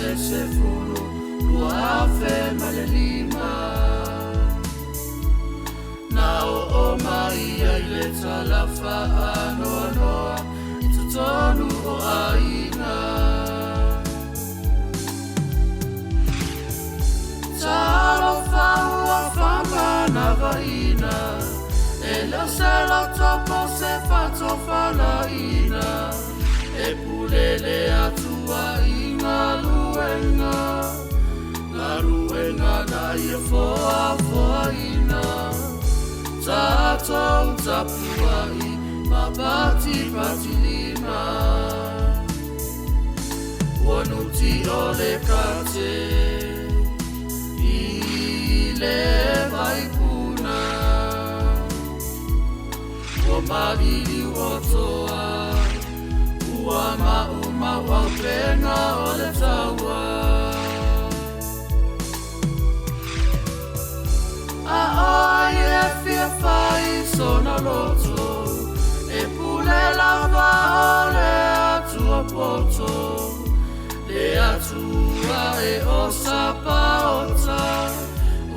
le sefulu lua afe ma le lima na o mai ai le talafa anoa noa I tutonu o aina talo faua fama na vaina e leo se lo topo se fato falaina e pulele atua inga luenga na luenga na ia foa foa ina tato tapua I mabati pati lima wanuti ole kate I le vaipuna wa malili otoa ua mauma wa penga ole tawa a oi e fia fai sona loto e pule lava ole atua poto le atua e osapa ota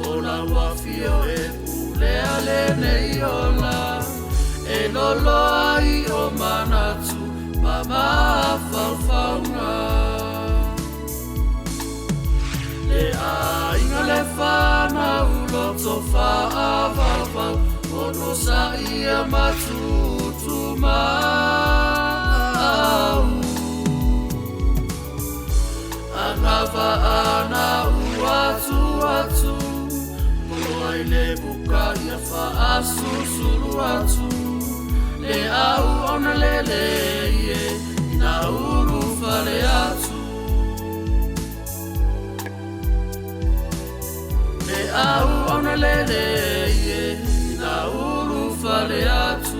ola wafio e pule ale neiola e lolo ai o manatu mama falfaunga le ainga le fana uloto fa'avavau ono sa ia matutu mau angava ana uatu atu molo ai le buka ia fa'asusulu atu le au ona lele ie na uru fale atu le au ona lele ie na uru fale atu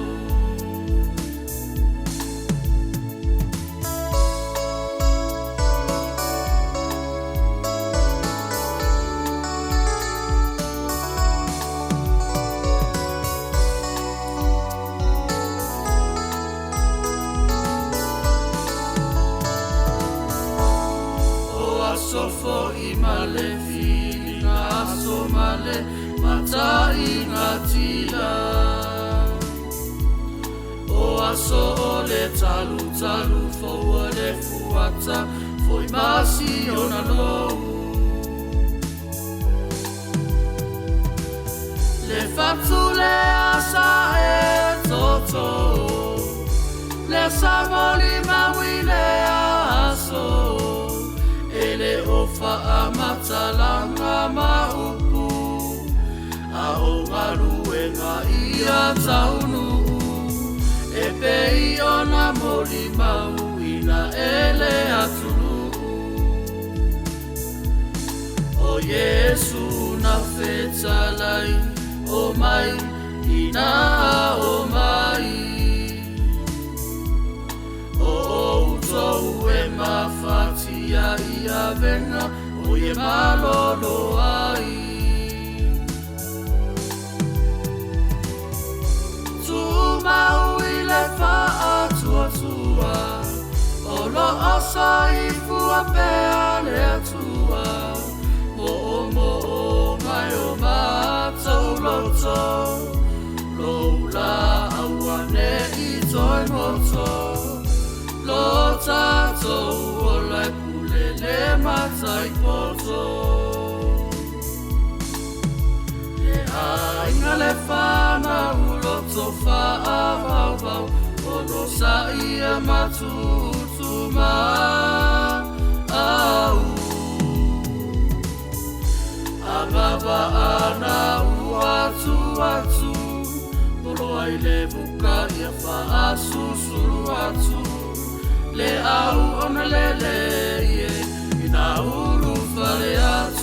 sofo I male fili na so male mata I tila o aso le talu talu fo le fuata foi masi ona lo le fatu le asa e toto le samoli mawile aso ele ofa amatalanga maupu a o ngaruenga ia taunu e pei ona moli mauina ele atunu o Yesu na fetalai o mai ina o mai o utou e mafati ia venga o ye malolo ai tu mau ile fa atua tua o lo asai fua pe ale atua mo mai o mata uloto lo la awane I toi moto lo tato o la le matai poto le ainga le fana uloto fa'avavau ono sa ia matutu au agava ana uatu atu molo ai le buka ia fa'asusuru atu le au ona lele ie na uru fale atu